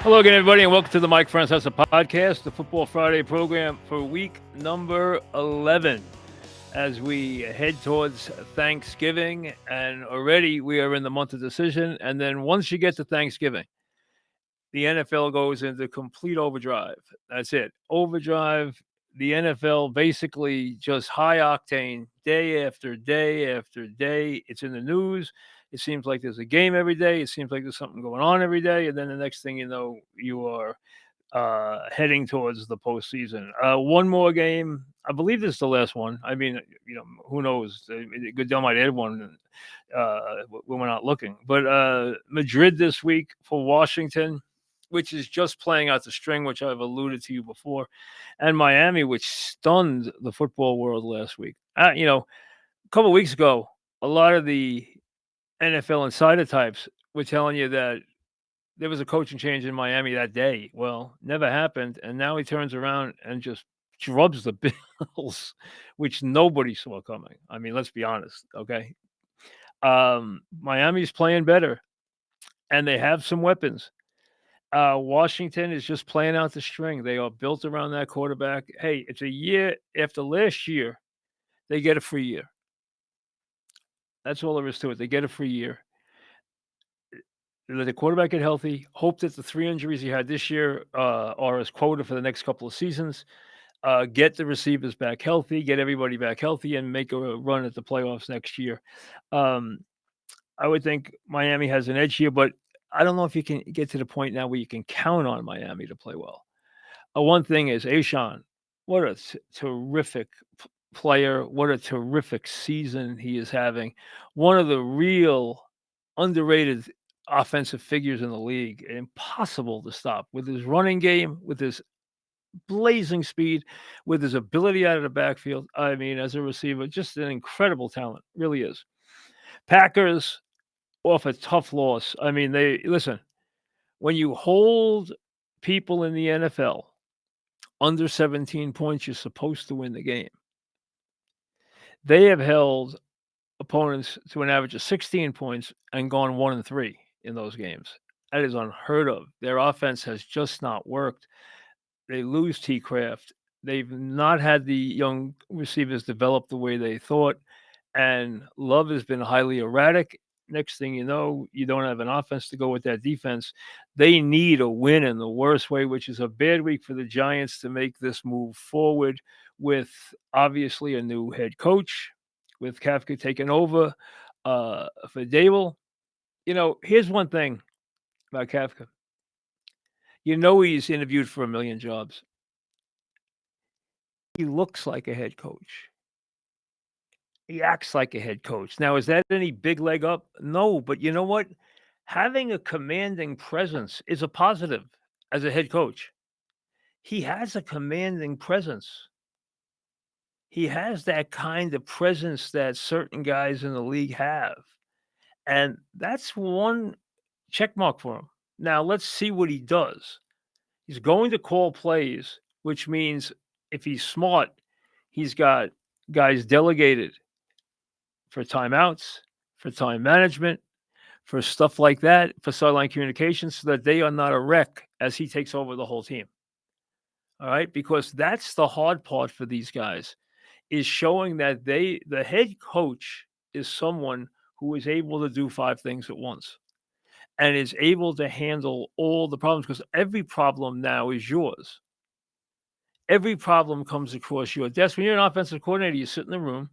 Hello again, everybody, and welcome to the Mike Francesa podcast, the Football Friday program for week number 11. As we head towards Thanksgiving, and already we are in the month of decision. And then once you get to Thanksgiving, the NFL goes into complete overdrive. That's it. Overdrive. The NFL basically just high octane day after day after day. It's in the news. It seems like there's a game every day. It seems like there's something going on every day. And then the next thing you know, you are heading towards the postseason. One more game. I believe this is the last one. I mean, who knows? Goodell might add one when we're not looking. But Madrid this week for Washington, which is just playing out the string, which I've alluded to you before, and Miami, which stunned the football world last week. A couple of weeks ago, a lot of the NFL insider types were telling you that there was a coaching change in Miami that day. Well, never happened, and now he turns around and just drubs the Bills, which nobody saw coming. I mean, let's be honest, okay? Miami's playing better, and they have some weapons. Washington is just playing out the string. They are built around that quarterback. Hey, it's a year after last year, they get a free year. That's all there is to it. They get a free year. Let the quarterback get healthy. Hope that the 3 injuries he had this year are as quota for the next couple of seasons. Get the receivers back healthy, get everybody back healthy, and make a run at the playoffs next year. I would think Miami has an edge here, but I don't know if you can get to the point now where you can count on Miami to play well. One thing is Ashawn. What a terrific player. What a terrific season he is having. One of the real underrated offensive figures in the league. Impossible to stop with his running game, with his blazing speed, with his ability out of the backfield. I mean, as a receiver, just an incredible talent. Really is. Packers off a tough loss. I mean, listen, when you hold people in the NFL under 17 points, you're supposed to win the game. They have held opponents to an average of 16 points and gone 1-3 in those games. That is unheard of. Their offense has just not worked. They lose T-Craft. They've not had the young receivers develop the way they thought, and Love has been highly erratic. Next thing you know, you don't have an offense to go with that defense. They need a win in the worst way, which is a bad week for the Giants to make this move forward with obviously a new head coach, with Kafka taking over for Dable. Here's one thing about Kafka. He's interviewed for 1 million jobs. He looks like a head coach. He acts like a head coach. Now, is that any big leg up? No, but you know what? Having a commanding presence is a positive as a head coach. He has a commanding presence. He has that kind of presence that certain guys in the league have. And that's one check mark for him. Now, let's see what he does. He's going to call plays, which means if he's smart, he's got guys delegated for timeouts, for time management, for stuff like that, for sideline communications, so that they are not a wreck as he takes over the whole team. All right? Because that's the hard part for these guys, is showing that the head coach is someone who is able to do 5 things at once and is able to handle all the problems, because every problem now is yours. Every problem comes across your desk. When you're an offensive coordinator, you sit in the room,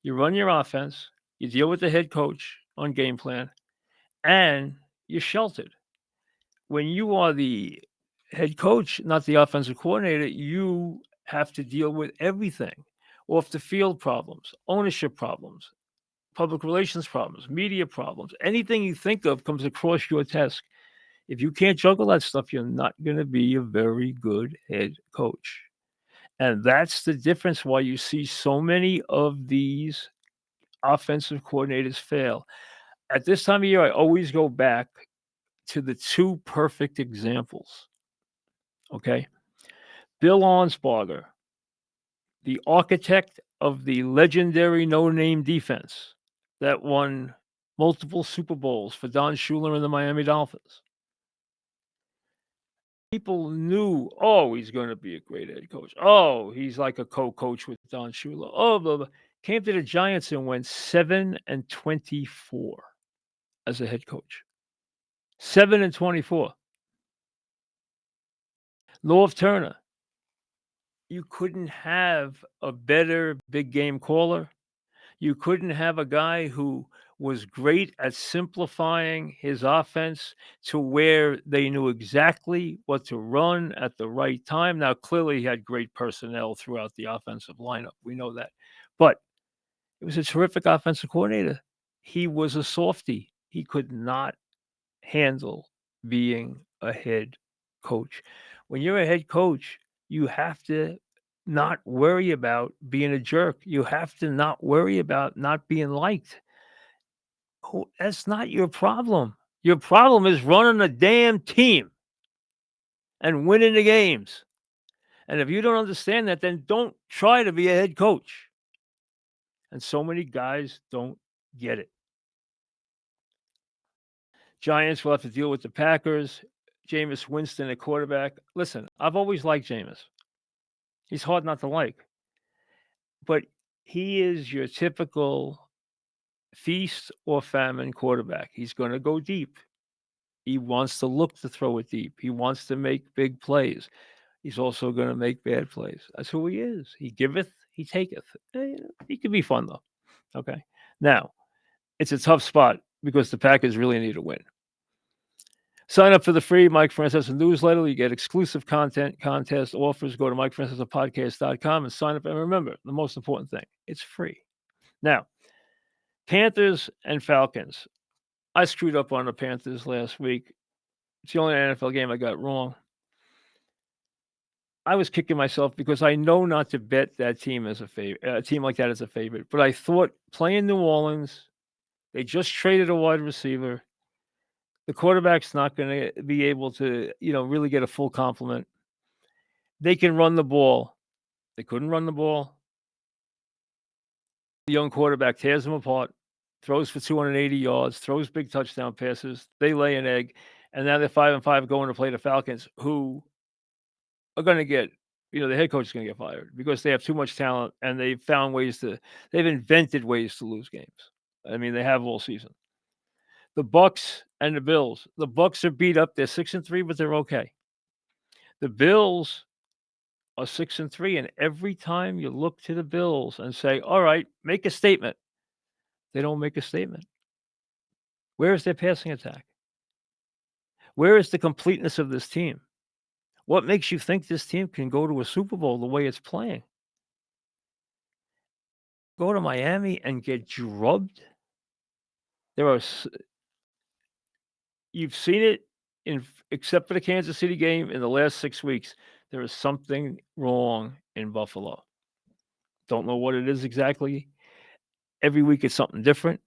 you run your offense, you deal with the head coach on game plan, and you're sheltered. When you are the head coach, not the offensive coordinator, you have to deal with everything. Off the field problems, ownership problems, public relations problems, media problems. Anything you think of comes across your desk. If you can't juggle that stuff, you're not going to be a very good head coach. And that's the difference why you see so many of these offensive coordinators fail. At this time of year, I always go back to the 2 perfect examples. Okay? Bill Arnsparger, the architect of the legendary no-name defense that won multiple Super Bowls for Don Shula and the Miami Dolphins. People knew, oh, he's going to be a great head coach. Oh, he's like a co-coach with Don Shula. Oh, blah, blah. Came to the Giants and went 7-24 as a head coach. 7-24. North Turner, you couldn't have a better big game caller. You couldn't have a guy who was great at simplifying his offense to where they knew exactly what to run at the right time. Now, clearly, he had great personnel throughout the offensive lineup. We know that. But it was a terrific offensive coordinator. He was a softy. He could not handle being a head coach. When you're a head coach, you have to not worry about being a jerk. You have to not worry about not being liked. Oh, that's not your problem. Your problem is running a damn team and winning the games. And if you don't understand that, then don't try to be a head coach. And so many guys don't get it. Giants will have to deal with the Packers. Jameis Winston at quarterback. Listen, I've always liked Jameis. He's hard not to like. But he is your typical feast or famine quarterback. He's going to go deep. He wants to look to throw it deep. He wants to make big plays. He's also going to make bad plays. That's who he is. He giveth, he taketh. He can be fun, though. Okay. Now, it's a tough spot because the Packers really need a win. Sign up for the free Mike Francesa newsletter. You get exclusive content, contest offers. Go to MikeFrancesApodcast.com and sign up. And remember, the most important thing, it's free. Now, Panthers and Falcons. I screwed up on the Panthers last week. It's the only NFL game I got wrong. I was kicking myself because I know not to bet that team as a favorite, a team like that as a favorite. But I thought playing New Orleans, they just traded a wide receiver. The quarterback's not going to be able to, really get a full complement. They can run the ball. They couldn't run the ball. The young quarterback tears them apart, throws for 280 yards, throws big touchdown passes. They lay an egg, and now they're 5-5 going to play the Falcons, who are going to get, the head coach is going to get fired because they have too much talent and they've invented ways to lose games. I mean, they have all season. The Bucs and the Bills. The Bucs are beat up. They're 6-3, but they're okay. The Bills are 6-3, and every time you look to the Bills and say, "All right, make a statement," they don't make a statement. Where is their passing attack? Where is the completeness of this team? What makes you think this team can go to a Super Bowl the way it's playing? Go to Miami and get drubbed? You've seen it except for the Kansas City game in the last 6 weeks. There is something wrong in Buffalo. Don't know what it is exactly. Every week it's something different.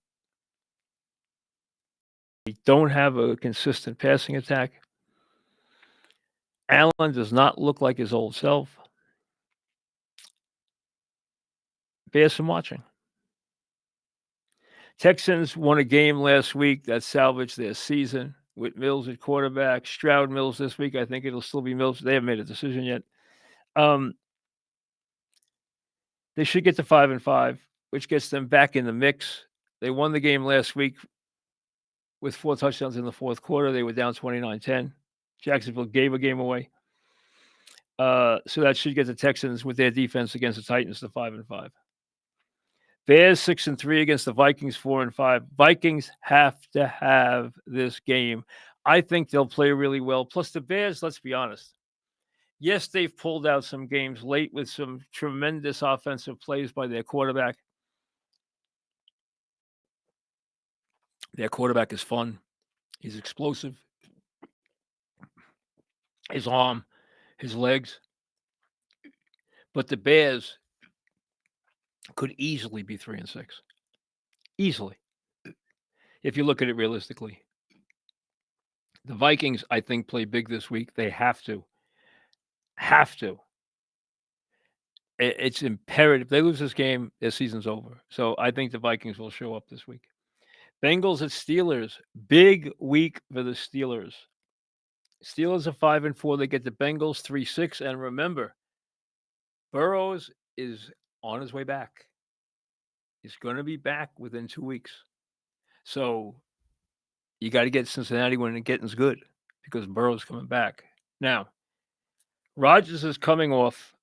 They don't have a consistent passing attack. Allen does not look like his old self. Bears some watching. Texans won a game last week that salvaged their season with Mills at quarterback. Stroud Mills this week. I think it'll still be Mills. They haven't made a decision yet. They should get to 5-5, which gets them back in the mix. They won the game last week with 4 touchdowns in the fourth quarter. They were down 29-10. Jacksonville gave a game away. So that should get the Texans with their defense against the Titans to 5-5. Bears 6-3 against the Vikings 4-5. Vikings have to have this game. I think they'll play really well. Plus the Bears, let's be honest. Yes, they've pulled out some games late with some tremendous offensive plays by their quarterback. Their quarterback is fun. He's explosive. His arm, his legs. But the Bears could easily be 3-6. Easily. If you look at it realistically. The Vikings, I think, play big this week. They have to. It's imperative. If they lose this game, their season's over. So I think the Vikings will show up this week. Bengals at Steelers. Big week for the Steelers. Steelers are 5-4. They get the Bengals 3-6. And remember, Burrows is on his way back. He's going to be back within 2 weeks. So you got to get Cincinnati when it getting's good because Burrow's coming back. Now, Rodgers is coming off,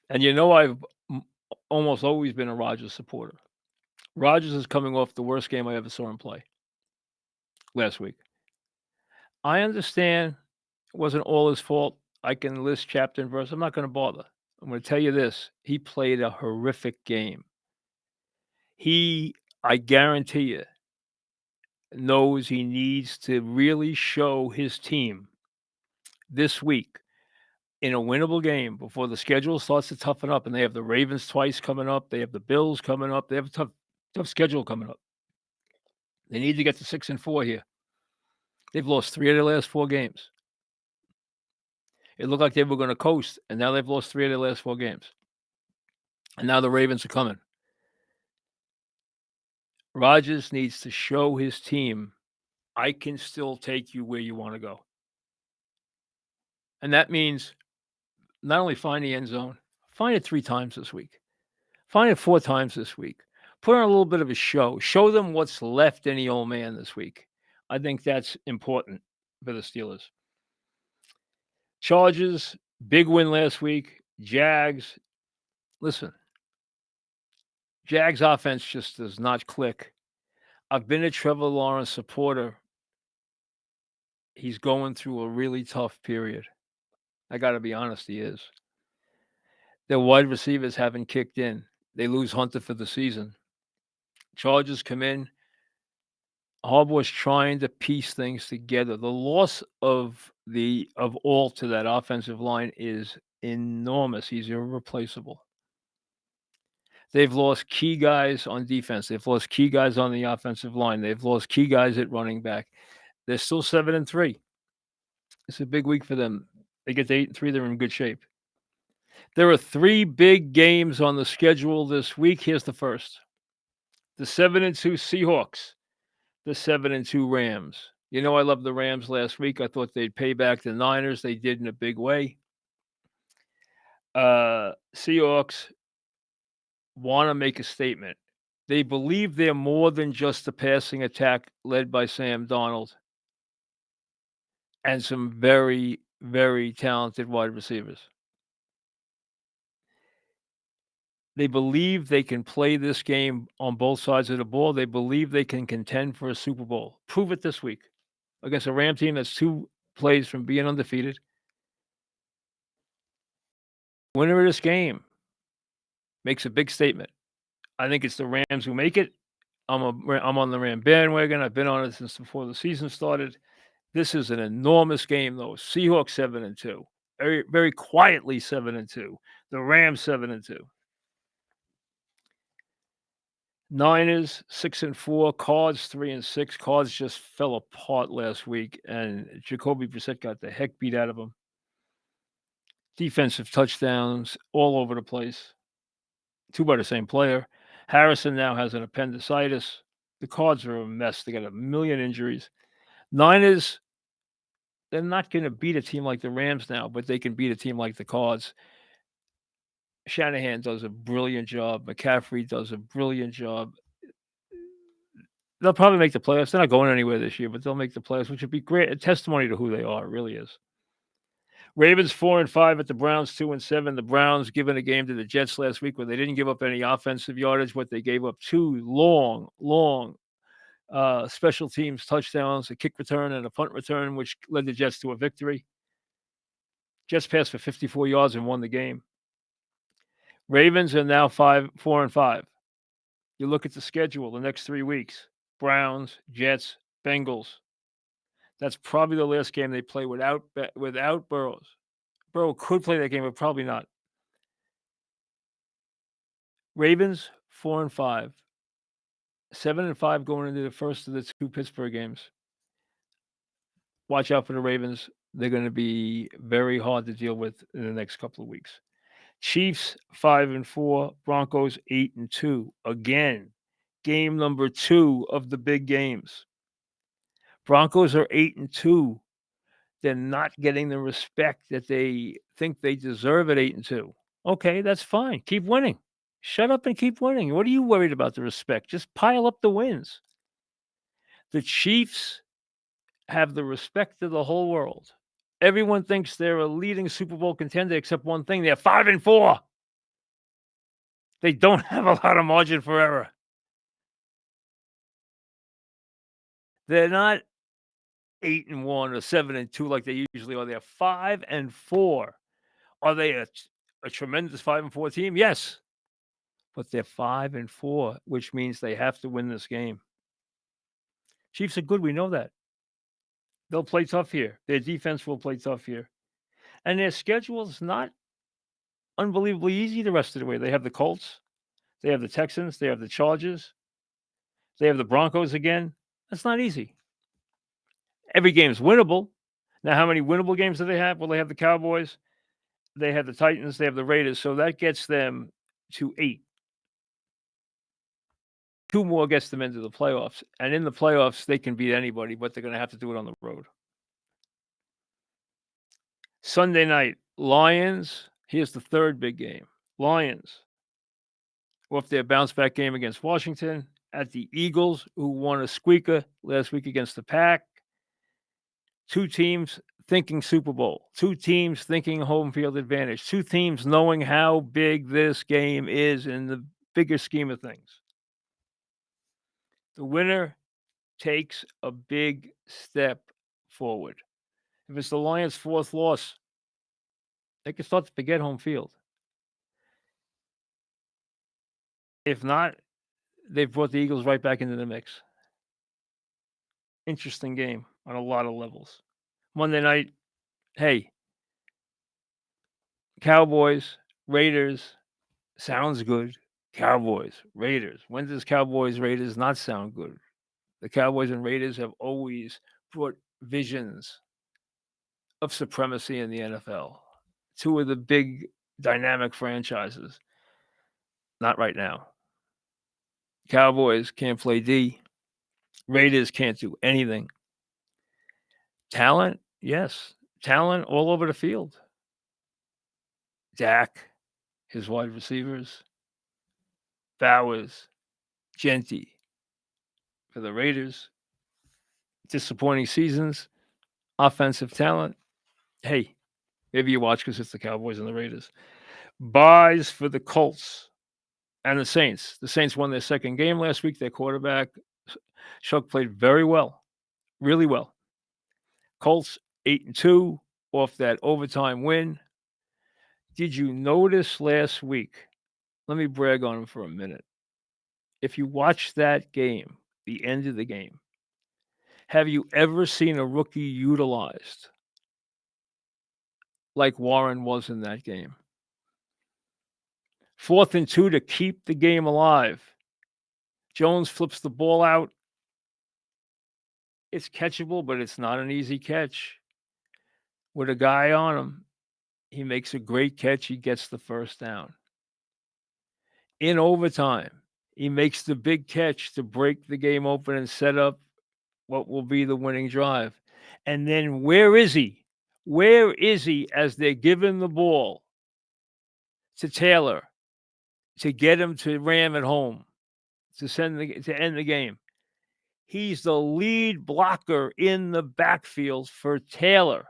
and I've almost always been a Rodgers supporter. Rodgers is coming off the worst game I ever saw him play last week. I understand it wasn't all his fault. I can list chapter and verse. I'm not going to bother. I'm going to tell you this. He played a horrific game. I guarantee you, knows he needs to really show his team this week in a winnable game before the schedule starts to toughen up. And they have the Ravens twice coming up. They have the Bills coming up. They have a tough schedule coming up. They need to get to 6-4 here. They've lost 3 of their last 4 games. It looked like they were going to coast, and now they've lost 3 of their last 4 games. And now the Ravens are coming. Rodgers needs to show his team, I can still take you where you want to go. And that means not only find the end zone, find it 3 times this week. Find it 4 times this week. Put on a little bit of a show. Show them what's left in the old man this week. I think that's important for the Steelers. Chargers, big win last week. Jags, listen, Jags offense just does not click. I've been a Trevor Lawrence supporter. He's going through a really tough period. I got to be honest, he is. Their wide receivers haven't kicked in. They lose Hunter for the season. Chargers come in. Harbaugh's trying to piece things together. The loss of Alt to that offensive line is enormous. He's irreplaceable. They've lost key guys on defense. They've lost key guys on the offensive line. They've lost key guys at running back. They're still 7-3. It's a big week for them. They get to 8-3. They're in good shape. There are 3 big games on the schedule this week. Here's the first. The 7-2 Seahawks. The 7-2 Rams. I love the Rams last week. I thought they'd pay back the Niners. They did in a big way. Seahawks want to make a statement. They believe they're more than just a passing attack led by Sam Darnold and some very, very talented wide receivers. They believe they can play this game on both sides of the ball. They believe they can contend for a Super Bowl. Prove it this week against a Ram team that's 2 plays from being undefeated. Winner of this game makes a big statement. I think it's the Rams who make it. I'm on the Ram bandwagon. I've been on it since before the season started. This is an enormous game, though. Seahawks 7-2, very, very quietly 7-2. The Rams 7-2. Niners 6-4. Cards 3-6. Cards just fell apart last week, and Jacoby Brissett got the heck beat out of him. Defensive touchdowns all over the place. 2 by the same player. Harrison now has an appendicitis. The Cards are a mess. They got a million injuries. Niners, they're not going to beat a team like the Rams now, but they can beat a team like the Cards. Shanahan does a brilliant job. McCaffrey does a brilliant job. They'll probably make the playoffs. They're not going anywhere this year, but they'll make the playoffs, which would be great. A testimony to who they are. It really is. Ravens 4-5 at the Browns 2-7. The Browns giving a game to the Jets last week where they didn't give up any offensive yardage, but they gave up 2 long special teams touchdowns, a kick return and a punt return, which led the Jets to a victory. Jets passed for 54 yards and won the game. Ravens are now 4-5. You look at the schedule the next 3 weeks: Browns, Jets, Bengals. That's probably the last game they play without Burrows. Burrow could play that game, but probably not. Ravens 4-5. 7-5 going into the first of the 2 Pittsburgh games. Watch out for the Ravens. They're going to be very hard to deal with in the next couple of weeks. Chiefs 5-4. Broncos 8-2. Again, game number 2 of the big games. Broncos are 8-2. They're not getting the respect that they think they deserve at 8-2. Okay, that's fine. Keep winning. Shut up and keep winning. What are you worried about the respect? Just pile up the wins. The Chiefs have the respect of the whole world. Everyone thinks they're a leading Super Bowl contender except one thing, they're 5-4. They don't have a lot of margin for error. They're not 8-1 or 7-2 like they usually are. They're 5-4. Are they a tremendous 5-4 team? Yes. But they're 5-4, which means they have to win this game. Chiefs are good, we know that. They'll play tough here. Their defense will play tough here. And their schedule is not unbelievably easy the rest of the way. They have the Colts, they have the Texans, they have the Chargers, they have the Broncos again. That's not easy. Every game's winnable. Now, how many winnable games do they have? Well, they have the Cowboys, they have the Titans, they have the Raiders. So that gets them to 8. 2 more gets them into the playoffs. And in the playoffs, they can beat anybody, but they're going to have to do it on the road. Sunday night, Lions. Here's the third big game. Lions off their bounce back game against Washington at the Eagles, who won a squeaker last week against the Pack. 2 teams thinking Super Bowl, 2 teams thinking home field advantage, 2 teams knowing how big this game is in the bigger scheme of things. The winner takes a big step forward. If it's the Lions' 4th loss, they can start to forget home field. If not, they've brought the Eagles right back into the mix. Interesting game on a lot of levels. Monday night, hey, Cowboys, Raiders, sounds good. Cowboys, Raiders. When does Cowboys, Raiders not sound good? The Cowboys and Raiders have always brought visions of supremacy in the NFL. 2 of the big dynamic franchises. Not right now. Cowboys can't play D. Raiders can't do anything. Talent, yes. Talent all over the field. Dak, his wide receivers, Bowers, Genty for the Raiders. Disappointing seasons, offensive talent. Hey, maybe you watch because it's the Cowboys and the Raiders. Buys for the Colts and the Saints. The Saints won their second game last week. Their quarterback, Shuck, played very well, really well. Colts 8-2 off that overtime win. Did you notice last week? Let me brag on him for a minute. If you watch that game, the end of the game, have you ever seen a rookie utilized like Warren was in that game? 4th and 2 to keep the game alive. Jones flips the ball out. It's catchable, but it's not an easy catch. With a guy on him, he makes a great catch. He gets the first down. In overtime, he makes the big catch to break the game open and set up what will be the winning drive. And then where is he? Where is he as they're giving the ball to Taylor to get him to ram it home to end the game? He's the lead blocker in the backfield for Taylor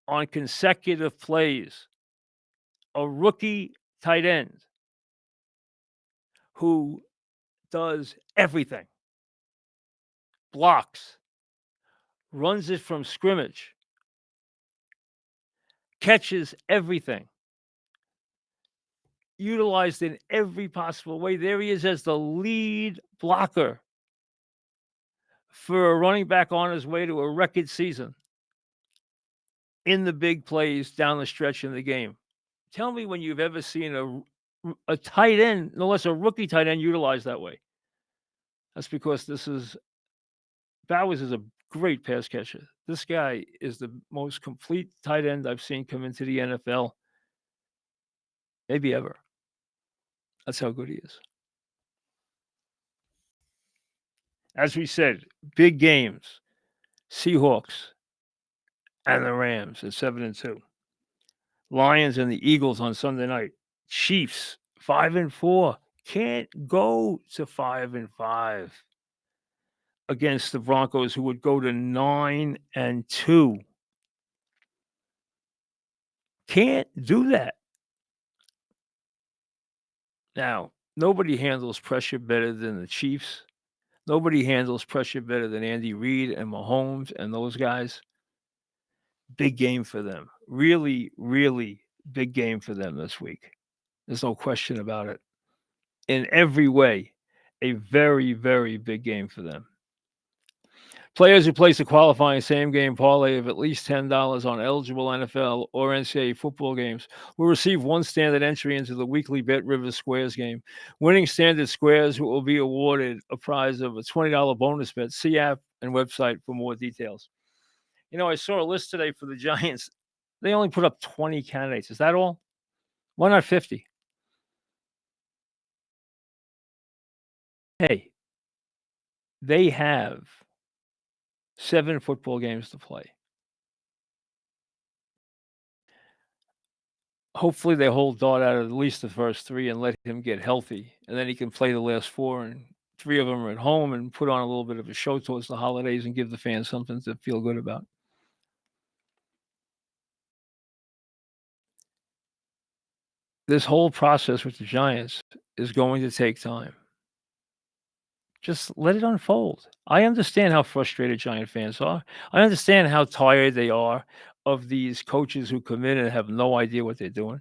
on consecutive plays. A rookie tight end who does everything. Blocks, runs it from scrimmage, catches everything. Utilized in every possible way. There he is as the lead blocker for a running back on his way to a record season in the big plays down the stretch in the game. Tell me when you've ever seen a tight end, no less a rookie tight end, utilized that way. That's because Bowers is a great pass catcher. This guy is the most complete tight end I've seen come into the NFL, maybe ever. That's how good he is. As we said, big games. Seahawks and the Rams at 7-2. Lions and the Eagles on Sunday night. Chiefs 5-4. Can't go to 5-5 against the Broncos, who would go to 9-2. Can't do that. Now, nobody handles pressure better than the Chiefs. Nobody handles pressure better than Andy Reid and Mahomes and those guys. Big game for them. Really, really big game for them this week. There's no question about it. In every way, a very, very big game for them. Players who place a qualifying same game parlay of at least $10 on eligible NFL or NCAA football games will receive one standard entry into the weekly Bet Rivers Squares game. Winning standard squares will be awarded a prize of a $20 bonus bet. See app and website for more details. You know, I saw a list today for the Giants. They only put up 20 candidates. Is that all? Why not 50? Hey, they have 7 football games to play. Hopefully, they hold Dart out of at least the first 3 and let him get healthy, and then he can play the last 4, and 3 of them are at home and put on a little bit of a show towards the holidays and give the fans something to feel good about. This whole process with the Giants is going to take time. Just let it unfold. I understand how frustrated Giant fans are. I understand how tired they are of these coaches who come in and have no idea what they're doing.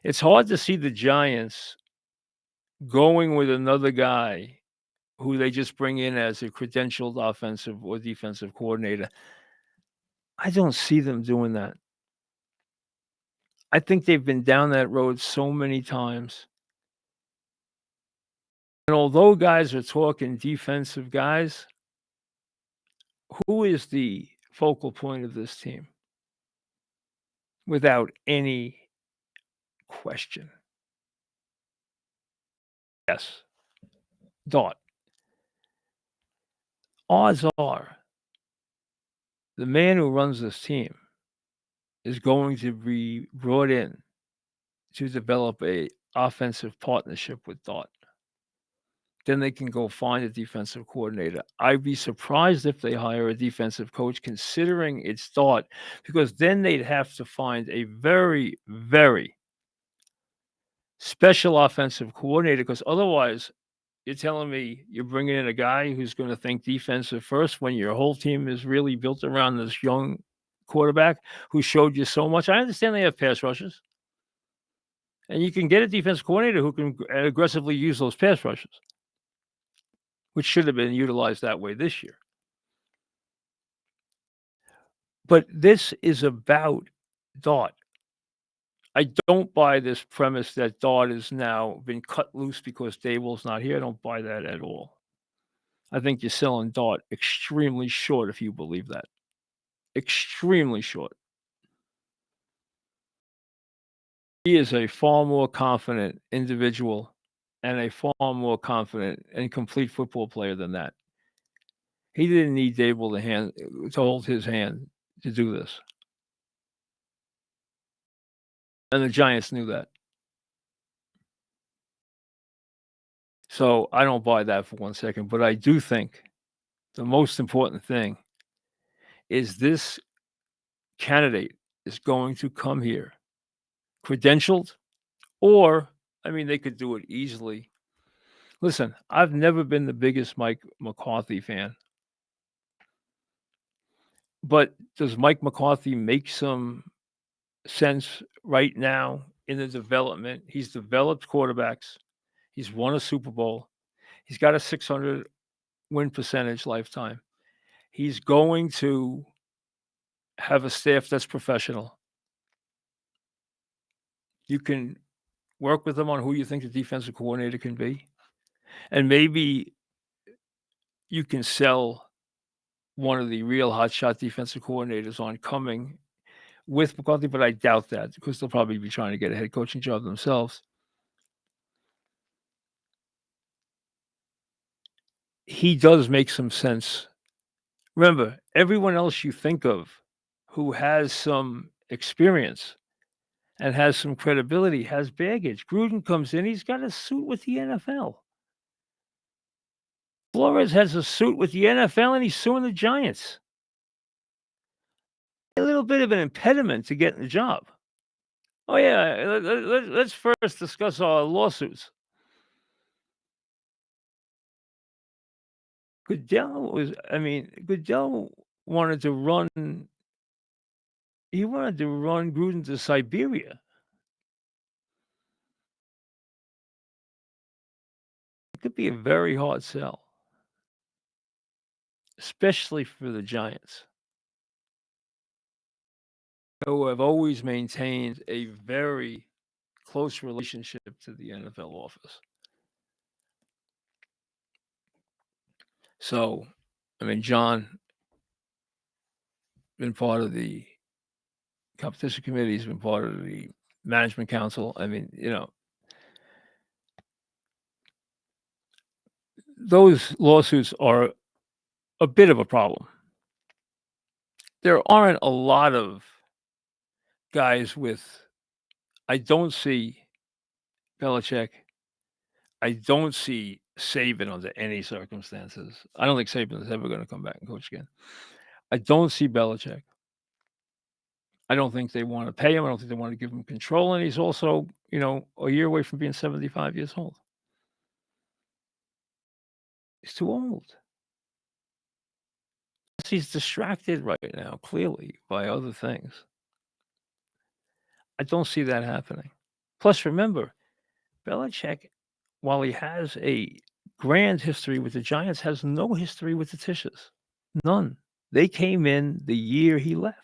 It's hard to see the Giants going with another guy who they just bring in as a credentialed offensive or defensive coordinator. I don't see them doing that. I think they've been down that road so many times. And although guys are talking defensive guys, who is the focal point of this team? Without any question. Yes. Dot. Odds are the man who runs this team is going to be brought in to develop a offensive partnership with Dot. Then they can go find a defensive coordinator. I'd be surprised if they hire a defensive coach, considering its Dot, because then they'd have to find a very, very special offensive coordinator, because otherwise you're telling me you're bringing in a guy who's going to think defensive first when your whole team is really built around this young quarterback who showed you so much. I understand they have pass rushers, and you can get a defensive coordinator who can aggressively use those pass rushes, which should have been utilized that way this year. But this is about Dart. I don't buy this premise that Dart has now been cut loose because Daboll's not here. I don't buy that at all. I think you're selling Dart extremely short if you believe that. Extremely short. He is a far more confident individual and a far more confident and complete football player than that. He didn't need Dable to hold his hand to do this. And the Giants knew that. So I don't buy that for 1 second, but I do think the most important thing is this candidate is going to come here credentialed, or, I mean, they could do it easily. Listen, I've never been the biggest Mike McCarthy fan. But does Mike McCarthy make some sense right now in the development? He's developed quarterbacks. He's won a Super Bowl. He's got a 600 win percentage lifetime. He's going to have a staff that's professional. You can work with him on who you think the defensive coordinator can be. And maybe you can sell one of the real hotshot defensive coordinators on coming with McCarthy, but I doubt that because they'll probably be trying to get a head coaching job themselves. He does make some sense Remember, everyone else you think of who has some experience and has some credibility has baggage. Gruden comes in, he's got a suit with the NFL. Flores has a suit with the NFL and he's suing the Giants. A little bit of an impediment to getting the job. Oh, yeah. Let's first discuss our lawsuits. Goodell wanted to run, he wanted to run Gruden to Siberia. It could be a very hard sell, especially for the Giants, who have always maintained a very close relationship to the NFL office. So, John been part of the competition committee, he's been part of the management council. Those lawsuits are a bit of a problem. There aren't a lot of guys with I don't see Belichick. I don't see Saban under any circumstances. I don't think Saban is ever going to come back and coach again. I don't see Belichick. I don't think they want to pay him. I don't think they want to give him control. And he's also, a year away from being 75 years old. He's too old. He's distracted right now, clearly, by other things. I don't see that happening. Plus, remember, Belichick, while he has a grand history with the Giants, has no history with the Tisches. None. They came in the year he left.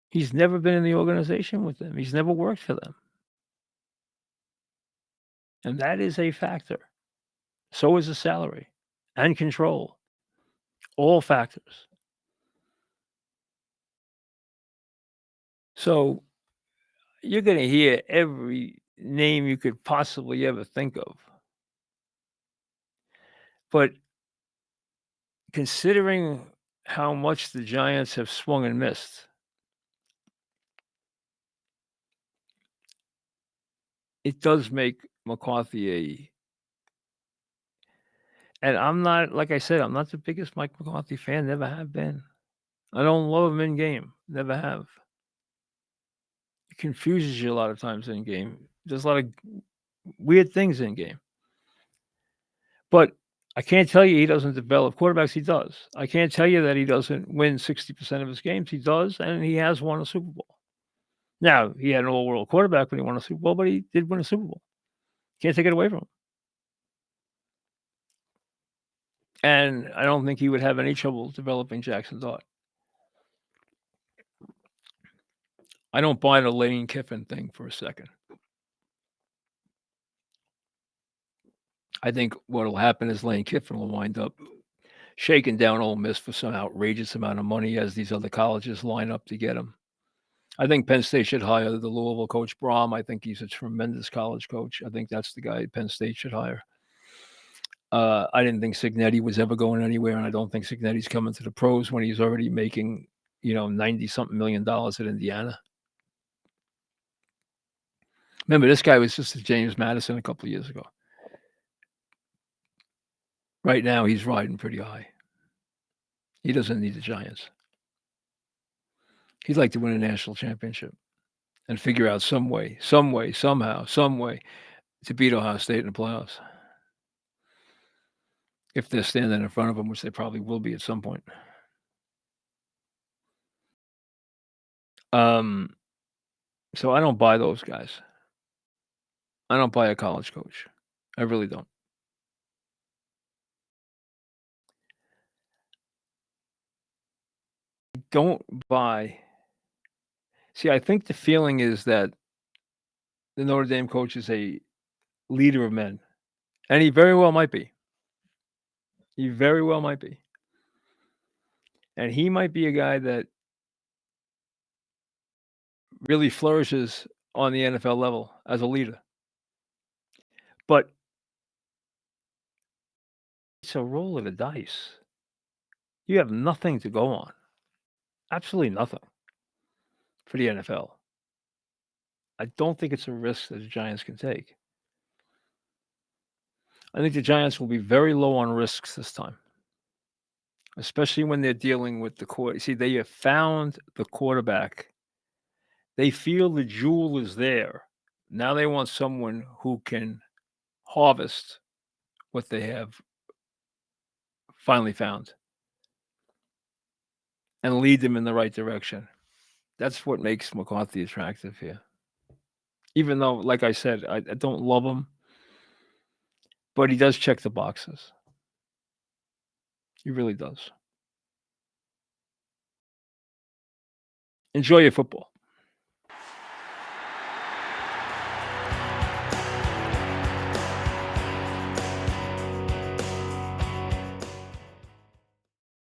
He's never been in the organization with them. He's never worked for them. And that is a factor. So is the salary and control. All factors. So you're going to hear every name you could possibly ever think of. But considering how much the Giants have swung and missed, it does make McCarthy and I'm not, like I said, I'm not the biggest Mike McCarthy fan, never have been. I don't love him in game, never have. It confuses you a lot of times in game. There's a lot of weird things in game. But I can't tell you he doesn't develop quarterbacks. He does. I can't tell you that he doesn't win 60% of his games. He does, and he has won a Super Bowl. Now, he had an all-world quarterback when he won a Super Bowl, but he did win a Super Bowl. Can't take it away from him. And I don't think he would have any trouble developing Jackson Dart. I don't buy the Lane Kiffin thing for a second. I think what'll happen is Lane Kiffin will wind up shaking down Ole Miss for some outrageous amount of money as these other colleges line up to get him. I think Penn State should hire the Louisville coach Brom. I think he's a tremendous college coach. I think that's the guy Penn State should hire. I didn't think Signetti was ever going anywhere, and I don't think Signetti's coming to the pros when he's already making, $90-something million at Indiana. Remember, this guy was just a James Madison a couple of years ago. Right now, he's riding pretty high. He doesn't need the Giants. He'd like to win a national championship and figure out some way, somehow, some way to beat Ohio State in the playoffs. If they're standing in front of him, which they probably will be at some point. So I don't buy those guys. I don't buy a college coach. I really don't. Don't buy. See, I think the feeling is that the Notre Dame coach is a leader of men, and he very well might be. He very well might be. And he might be a guy that really flourishes on the NFL level as a leader. But it's a roll of the dice. You have nothing to go on. Absolutely nothing for the NFL. I don't think it's a risk that the Giants can take. I think the Giants will be very low on risks this time, especially when they're dealing with the quarter. See, they have found the quarterback. They feel the jewel is there. Now they want someone who can harvest what they have finally found and lead them in the right direction. That's what makes McCarthy attractive here. Even though, like I said, I don't love him, but he does check the boxes. He really does. Enjoy your football.